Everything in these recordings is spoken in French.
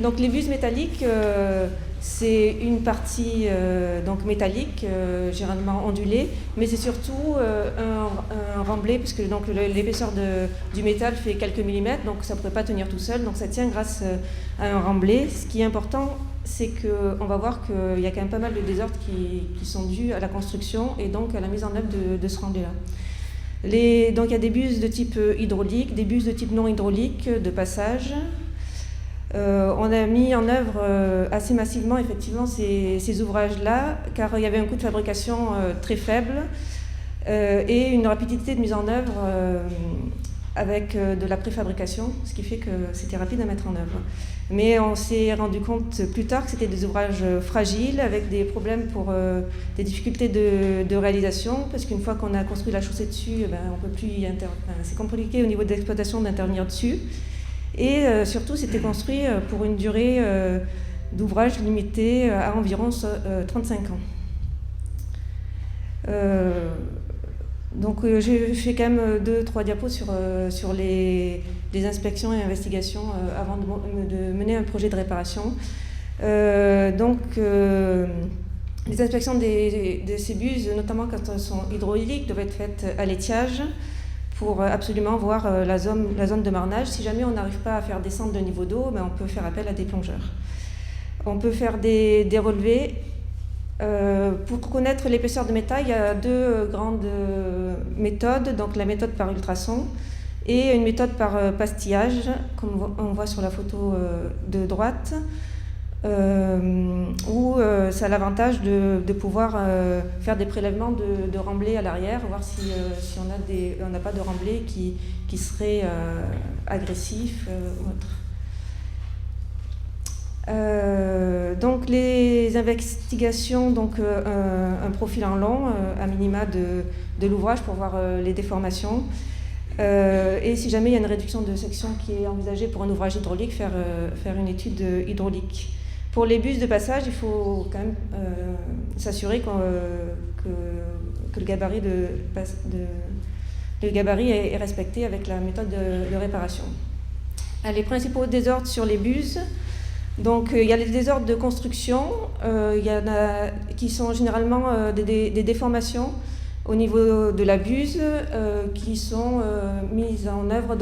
Donc les buses métalliques, c'est une partie donc métallique, généralement ondulée, mais c'est surtout un remblai, puisque donc l'épaisseur du métal fait quelques millimètres, donc ça ne pourrait pas tenir tout seul, donc ça tient grâce à un remblai. Ce qui est important, c'est qu'on va voir qu'il y a quand même pas mal de désordres qui sont dus à la construction et donc à la mise en œuvre de ce remblai-là. Donc il y a des buses de type hydraulique, des buses de type non hydraulique, de passage. On a mis en œuvre assez massivement effectivement ces ouvrages-là, car il y avait un coût de fabrication très faible et une rapidité de mise en œuvre avec de la préfabrication, ce qui fait que c'était rapide à mettre en œuvre. Mais on s'est rendu compte plus tard que c'était des ouvrages fragiles, avec des problèmes pour des difficultés de réalisation, parce qu'une fois qu'on a construit la chaussée dessus, on peut plus c'est compliqué au niveau de l'exploitation d'intervenir dessus. Et surtout, c'était construit pour une durée d'ouvrage limitée à environ 35 ans. Donc j'ai fait quand même 2-3 diapos sur les inspections et investigations avant de mener un projet de réparation. Les inspections de ces buses, notamment quand elles sont hydrauliques, doivent être faites à l'étiage pour absolument voir la zone de marnage. Si jamais on n'arrive pas à faire descendre de niveau d'eau, on peut faire appel à des plongeurs. On peut faire des relevés. Pour connaître l'épaisseur de métal, il y a 2 grandes méthodes, donc la méthode par ultrasons et une méthode par pastillage, comme on voit sur la photo de droite, où ça a l'avantage de pouvoir faire des prélèvements de remblais à l'arrière, voir si on n'a pas de remblais qui serait agressif ou autre. Donc les investigations, un profil en long, à minima de l'ouvrage pour voir les déformations. Et si jamais il y a une réduction de section qui est envisagée pour un ouvrage hydraulique, faire une étude hydraulique. Pour les buses de passage, il faut quand même s'assurer que le gabarit est respecté avec la méthode de réparation. Les principaux désordres sur les buses. Donc il y a les désordres de construction, il y en a qui sont généralement des déformations au niveau de la buse qui sont mises en œuvre,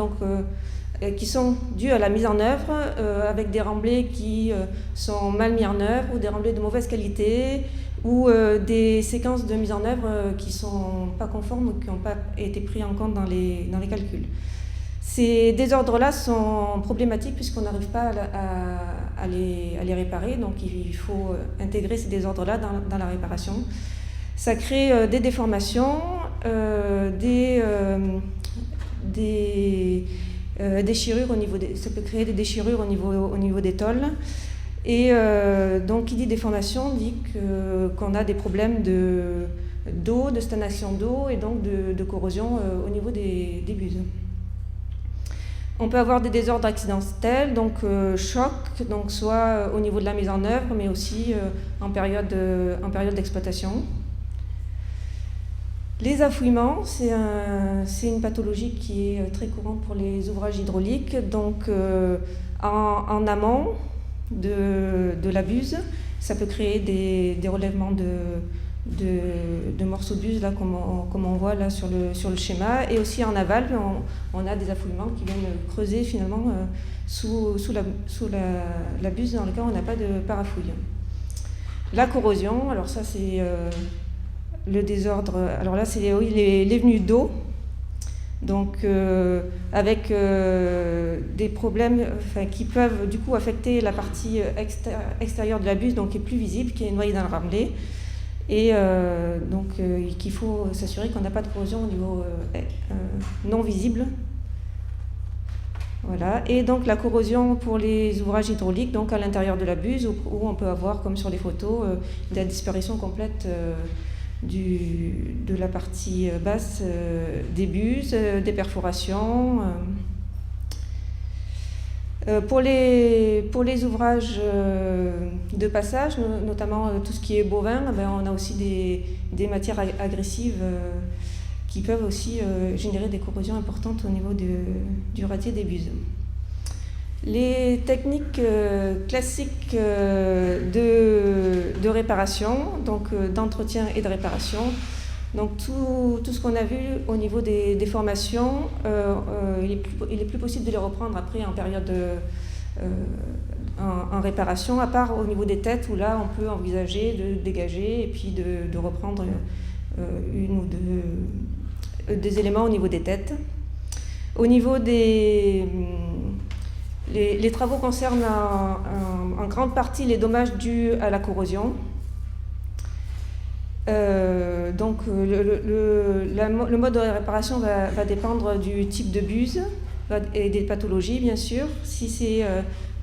qui sont dues à la mise en œuvre avec des remblais qui sont mal mis en œuvre ou des remblais de mauvaise qualité ou des séquences de mise en œuvre qui ne sont pas conformes ou qui n'ont pas été pris en compte dans les calculs. Ces désordres-là sont problématiques puisqu'on n'arrive pas à les réparer, donc il faut intégrer ces désordres-là dans la réparation. Ça crée des déformations, des déchirures ça peut créer des déchirures au niveau des tôles. Et donc qui dit déformation dit qu'on a des problèmes d'eau, de stagnation d'eau et donc de corrosion au niveau des buses. On peut avoir des désordres accidentels, donc choc, donc soit au niveau de la mise en œuvre, mais aussi en période d'exploitation. Les affouillements, c'est une pathologie qui est très courante pour les ouvrages hydrauliques. Donc en amont de la buse, ça peut créer des relèvements de morceaux de buse, là, comme on voit là sur le schéma. Et aussi en aval, on a des affouillements qui viennent creuser finalement sous la buse dans lequel on n'a pas de parafouille. La corrosion, alors ça c'est le désordre. Alors là c'est les venues d'eau, donc avec des problèmes qui peuvent du coup affecter la partie extérieure de la buse, donc qui est plus visible, qui est noyée dans le remblai. Et qu'il faut s'assurer qu'on n'a pas de corrosion au niveau non visible. Voilà. Et donc la corrosion pour les ouvrages hydrauliques, donc à l'intérieur de la buse, où on peut avoir, comme sur les photos, la disparition complète de la partie basse des buses, des perforations. Pour les ouvrages de passage, notamment tout ce qui est bovin, on a aussi des matières agressives qui peuvent aussi générer des corrosions importantes au niveau du radier des buses. Les techniques classiques de réparation, donc d'entretien et de réparation. Donc tout ce qu'on a vu au niveau des formations, il est plus possible de les reprendre après en période en réparation, à part au niveau des têtes où là on peut envisager de dégager et puis de reprendre une ou deux des éléments au niveau des têtes. Au niveau des... Les travaux concernent en grande partie les dommages dus à la corrosion. Donc le mode de réparation va dépendre du type de buse et des pathologies, bien sûr. Si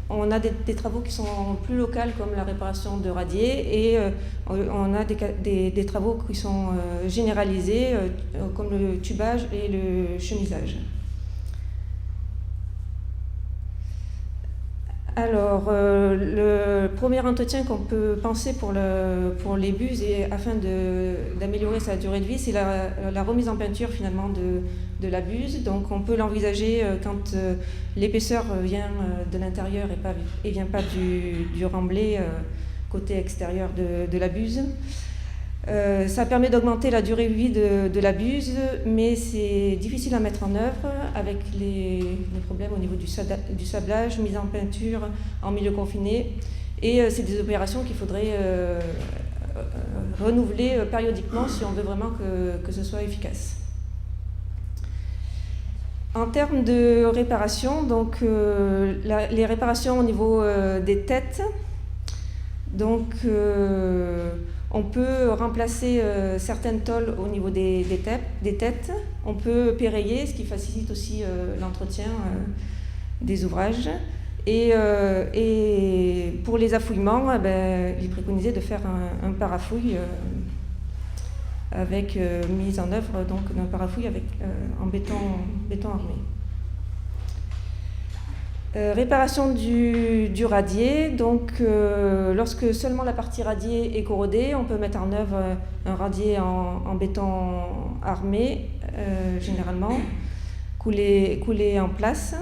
on a des travaux qui sont plus locaux comme la réparation de radiers et on a des travaux qui sont généralisés comme le tubage et le chemisage. Alors, le premier entretien qu'on peut penser pour les buses et afin d'améliorer sa durée de vie, c'est la remise en peinture finalement de la buse. Donc on peut l'envisager quand l'épaisseur vient de l'intérieur et vient pas du remblai côté extérieur de la buse. Ça permet d'augmenter la durée de vie de la buse, mais c'est difficile à mettre en œuvre avec les problèmes au niveau du sablage, mise en peinture en milieu confiné. Et c'est des opérations qu'il faudrait renouveler périodiquement si on veut vraiment que ce soit efficace. En termes de réparation, donc, les réparations au niveau des têtes, donc on peut remplacer certaines tôles au niveau des têtes. On peut pérailler, ce qui facilite aussi l'entretien des ouvrages. Et pour les affouillements, il est préconisé de faire un parafouille avec mise en œuvre d'un parafouille en béton armé. Réparation du radier, donc lorsque seulement la partie radier est corrodée, on peut mettre en œuvre un radier en béton armé, généralement, coulé en place.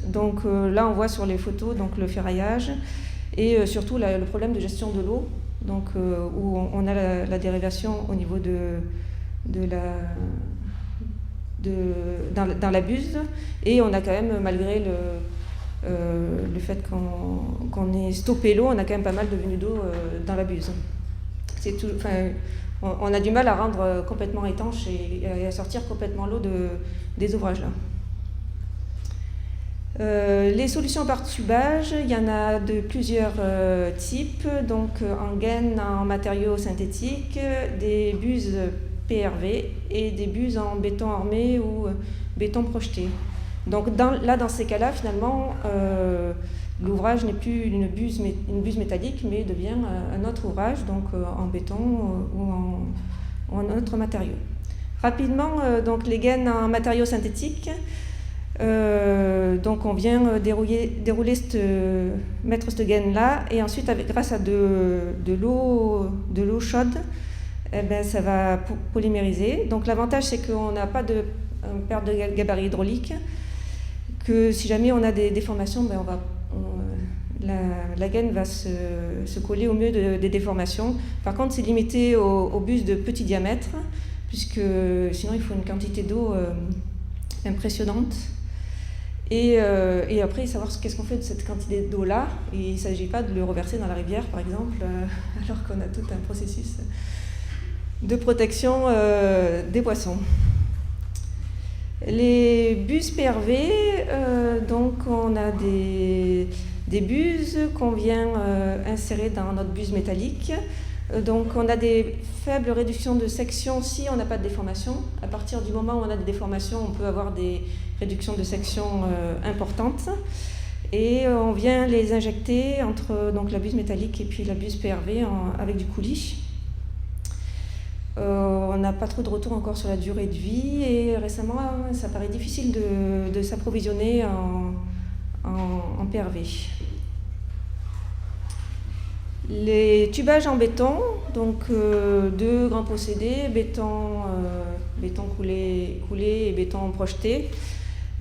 Donc là on voit sur les photos donc, le ferraillage et surtout le problème de gestion de l'eau, donc, où on a la dérivation au niveau dans la buse, et on a quand même, malgré le fait qu'on ait stoppé l'eau, on a quand même pas mal de venues d'eau dans la buse. On a du mal à rendre complètement étanche et à sortir complètement l'eau des ouvrages là. Les solutions par tubage, il y en a de plusieurs types, donc en gaine, en matériaux synthétiques, des buses PRV et des buses en béton armé ou béton projeté. Donc dans ces cas-là, finalement, l'ouvrage n'est plus une buse métallique, mais devient un autre ouvrage, donc en béton ou en autre matériau. Rapidement, donc les gaines en matériaux synthétiques. Donc on vient mettre cette gaine là, et ensuite grâce à de l'eau chaude, ça va polymériser. Donc l'avantage, c'est qu'on n'a pas de perte de gabarit hydraulique, que si jamais on a des déformations, la gaine va se coller au mieux des déformations. Par contre, c'est limité aux buses de petit diamètre, puisque sinon il faut une quantité d'eau impressionnante. Et après, savoir qu'est-ce qu'on fait de cette quantité d'eau-là. Il ne s'agit pas de le reverser dans la rivière, par exemple, alors qu'on a tout un processus de protection des poissons. Les buses PRV, donc on a des buses qu'on vient insérer dans notre buse métallique. Donc on a des faibles réductions de section si on n'a pas de déformation. À partir du moment où on a des déformations, on peut avoir des réductions de section importantes. Et on vient les injecter entre donc, la buse métallique et puis la buse PRV avec du coulis. On n'a pas trop de retour encore sur la durée de vie, et récemment, ça paraît difficile de s'approvisionner en PRV. Les tubages en béton, donc deux grands procédés, béton coulé et béton projeté.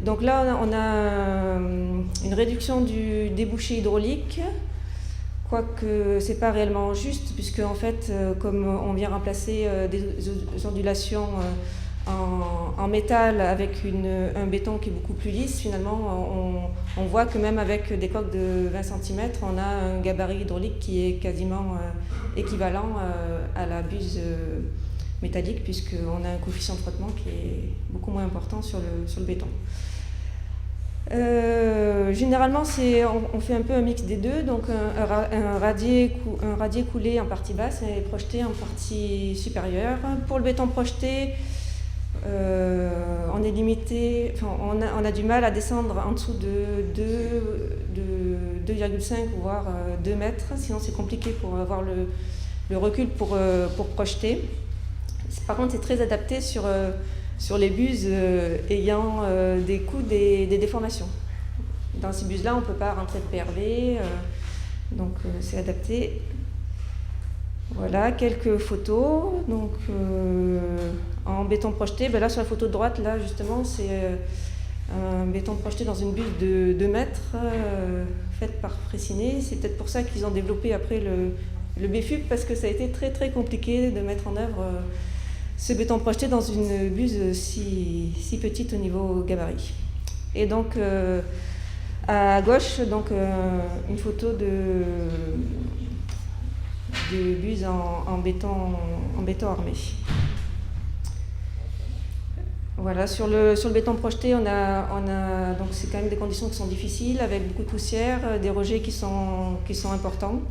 Donc là, on a une réduction du débouché hydraulique, quoique ce n'est pas réellement juste, puisque en fait, comme on vient remplacer des ondulations en métal avec un béton qui est beaucoup plus lisse, finalement, on voit que même avec des coques de 20 cm, on a un gabarit hydraulique qui est quasiment équivalent à la buse métallique, puisqu'on a un coefficient de frottement qui est beaucoup moins important sur le béton. Généralement, on fait un peu un mix des deux, donc un radier coulé en partie basse et projeté en partie supérieure. Pour le béton projeté, on est limité, on a du mal à descendre en dessous de 2,5 voire 2 mètres, sinon c'est compliqué pour avoir le recul pour projeter. Par contre, c'est très adapté sur les buses ayant des coups des déformations. Dans ces buses-là, on ne peut pas rentrer de PRV, donc c'est adapté. Voilà, quelques photos. Donc, en béton projeté, là sur la photo de droite, là justement, c'est un béton projeté dans une buse de 2 mètres, faite par Fraissinet. C'est peut-être pour ça qu'ils ont développé après le BFUP, parce que ça a été très très compliqué de mettre en œuvre ce béton projeté dans une buse si petite au niveau gabarit. Et donc, à gauche, donc, une photo de buse en béton armé. Voilà, sur le béton projeté, on a donc c'est quand même des conditions qui sont difficiles, avec beaucoup de poussière, des rejets qui sont importants.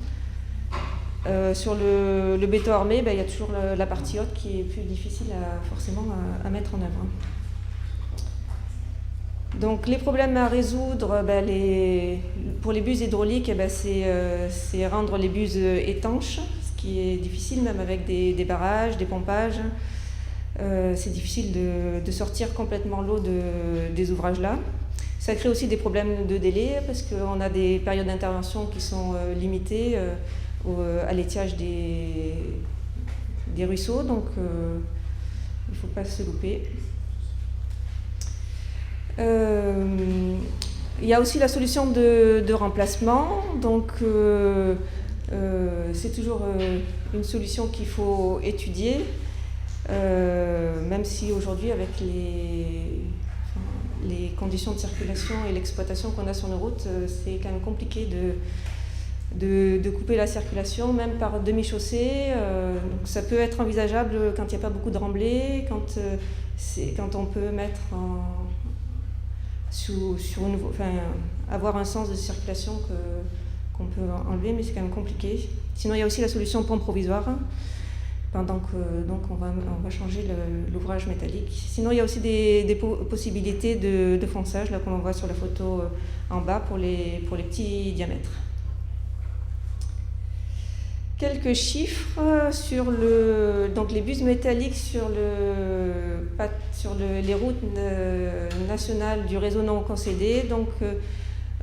Sur le béton armé, il y a toujours la partie haute qui est plus difficile forcément à mettre en œuvre. Donc les problèmes à résoudre, pour les buses hydrauliques, c'est rendre les buses étanches, ce qui est difficile même avec des barrages, des pompages. C'est difficile de sortir complètement l'eau des ouvrages là. Ça crée aussi des problèmes de délai parce qu'on a des périodes d'intervention qui sont limitées à l'étiage des ruisseaux, donc il ne faut pas se louper. Il y a aussi la solution de remplacement, donc c'est toujours une solution qu'il faut étudier, même si aujourd'hui avec les conditions de circulation et l'exploitation qu'on a sur nos routes, c'est quand même compliqué de couper la circulation, même par demi-chaussée. Donc ça peut être envisageable quand il n'y a pas beaucoup de remblais, quand on peut mettre avoir un sens de circulation qu'on peut enlever, mais c'est quand même compliqué. Sinon, il y a aussi la solution pompe provisoire, pendant que donc on va changer l'ouvrage métallique. Sinon, il y a aussi des possibilités de fonçage, là, comme on voit sur la photo en bas, pour les petits diamètres. Quelques chiffres sur les buses métalliques sur les routes nationales du réseau non concédé. Donc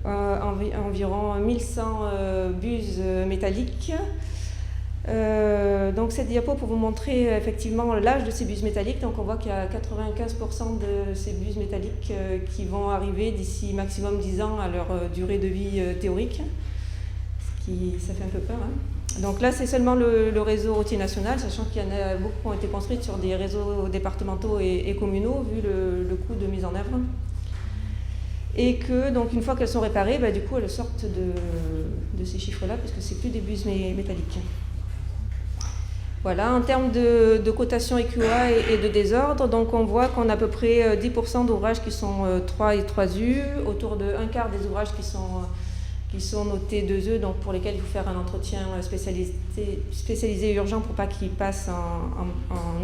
environ 1100 buses métalliques. Donc cette diapo pour vous montrer effectivement l'âge de ces buses métalliques. Donc on voit qu'il y a 95% de ces buses métalliques qui vont arriver d'ici maximum 10 ans à leur durée de vie théorique. Ça fait un peu peur, hein. Donc là, c'est seulement le réseau routier national, sachant qu'il y en a beaucoup qui ont été construites sur des réseaux départementaux et communaux, vu le coût de mise en œuvre. Et que, donc, une fois qu'elles sont réparées, du coup, elles sortent de ces chiffres-là, parce que c'est plus des buses métalliques. Voilà, en termes de cotation EQA et de désordre, donc on voit qu'on a à peu près 10% d'ouvrages qui sont 3 et 3U, autour de un quart des ouvrages qui sont notés 2E, donc pour lesquels il faut faire un entretien spécialisé urgent pour pas qu'ils passent en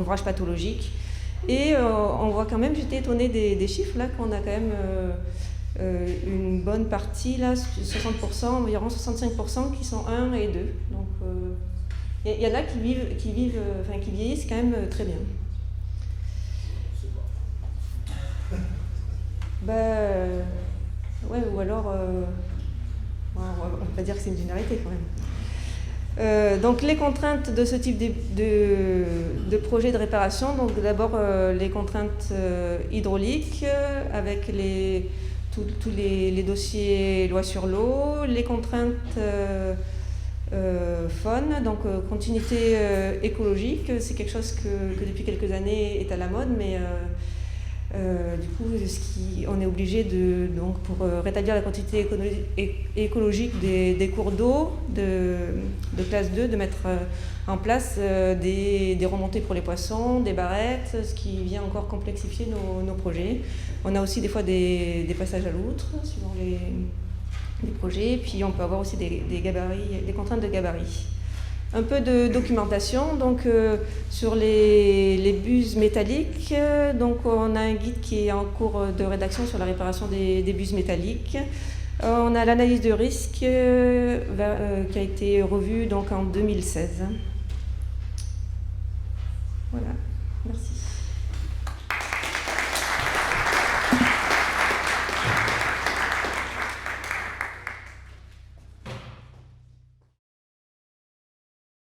ouvrage pathologique. Et on voit quand même, j'étais étonnée des chiffres là, qu'on a quand même une bonne partie, là, 60%, environ 65% qui sont 1 et 2. Donc il y en a qui vieillissent quand même très bien. Ouais, ou alors... on va pas dire que c'est une généralité quand Donc les contraintes de ce type de projet de réparation, donc d'abord les contraintes hydrauliques avec tous les dossiers loi sur l'eau, les contraintes faune, donc continuité écologique, c'est quelque chose que depuis quelques années est à la mode, mais du coup, on est obligé donc pour rétablir la quantité écologique des cours d'eau de classe 2, de mettre en place des remontées pour les poissons, des barrettes, ce qui vient encore complexifier nos projets. On a aussi des fois des passages à l'outre suivant les projets, puis on peut avoir aussi des gabarits, des contraintes de gabarit. Un peu de documentation, donc sur les buses métalliques, donc on a un guide qui est en cours de rédaction sur la réparation des buses métalliques. On a l'analyse de risque qui a été revue donc en 2016. Voilà, merci.